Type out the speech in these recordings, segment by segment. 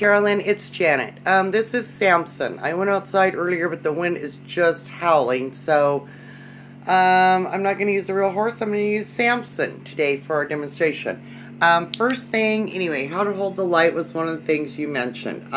Carolyn, it's Janet. This is Samson. I went outside earlier, but the wind is just howling, so I'm not going to use the real horse. I'm going to use Samson today for our demonstration. First thing, anyway, how to hold the light was one of the things you mentioned.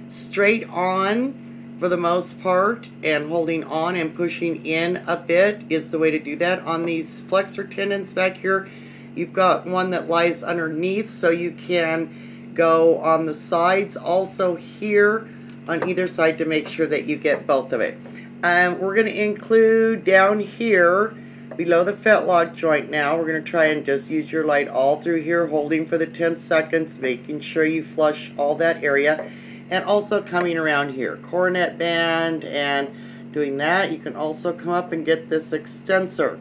Straight on for the most part, and holding on and pushing in a bit is the way to do that. On these flexor tendons back here, you've got one that lies underneath, so you can go on the sides also here on either side to make sure that you get both of it. We're going to include down here below the fetlock joint now. We're going to try and just use your light all through here, holding for the 10 seconds, making sure you flush all that area, and also coming around here, coronet band, and doing that. You can also come up and get this extensor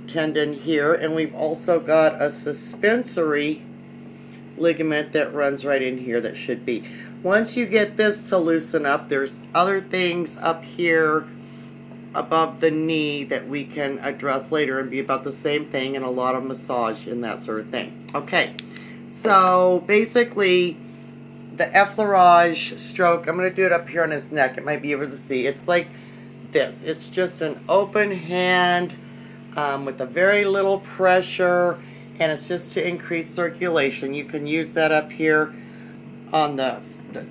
tendon here, and we've also got a suspensory ligament that runs right in here that should be. Once you get this to loosen up, there's other things up here above the knee that we can address later and be about the same thing, and a lot of massage and that sort of thing. Okay, so basically the effleurage stroke, I'm going to do it up here on his neck. It might be able to see. It's like this. It's just an open hand with a very little pressure, and it's just to increase circulation. You can use that up here on the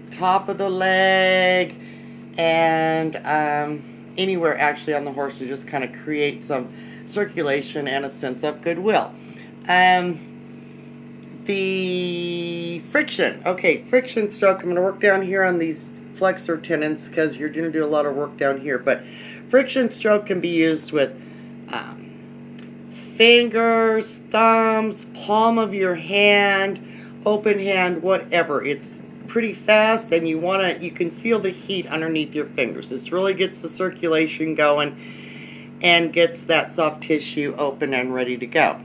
top of the leg and anywhere actually on the horse to just kind of create some circulation and a sense of goodwill. The friction. Okay, friction stroke. I'm going to work down here on these flexor tendons because you're going to do a lot of work down here. But friction stroke can be used with fingers, thumbs, palm of your hand, open hand, whatever. It's pretty fast, and you can feel the heat underneath your fingers. This really gets the circulation going and gets that soft tissue open and ready to go.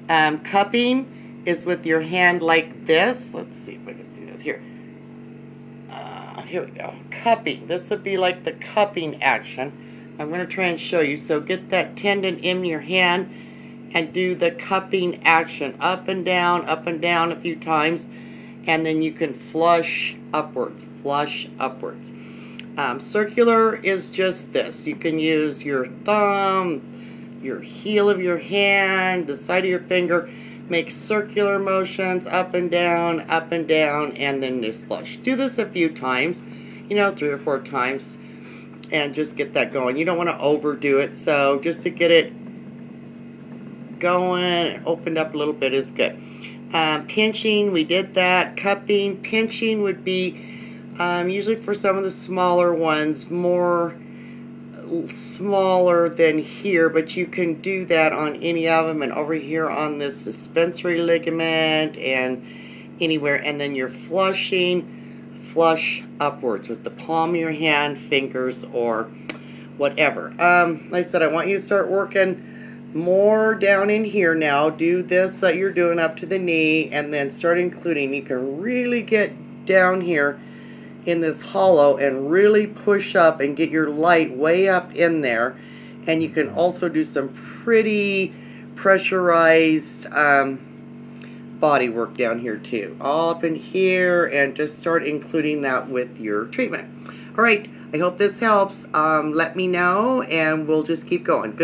Cupping is with your hand like this. Let's see if I can see this here. Here we go. Cupping. This would be like the cupping action. I'm going to try and show you. So get that tendon in your hand and do the cupping action, up and down a few times, and then you can flush upwards, circular is just this. You can use your thumb, your heel of your hand, the side of your finger, make circular motions up and down, and then just flush. Do this a few times, 3 or 4 times, and just get that going. You don't want to overdo it, so just to get it going and opened up a little bit is good. Pinching, we did that. Cupping, pinching would be usually for some of the smaller ones, smaller than here, but you can do that on any of them, and over here on this suspensory ligament and anywhere. And then you're flushing, flush upwards with the palm of your hand, fingers, or whatever. Like I said, I want you to start working more down in here now. Do this that you're doing up to the knee, and then start including. You can really get down here in this hollow and really push up and get your light way up in there. And you can also do some pretty pressurized body work down here too, all up in here, and just start including that with your treatment. All right, I hope this helps. Let me know and we'll just keep going. Good.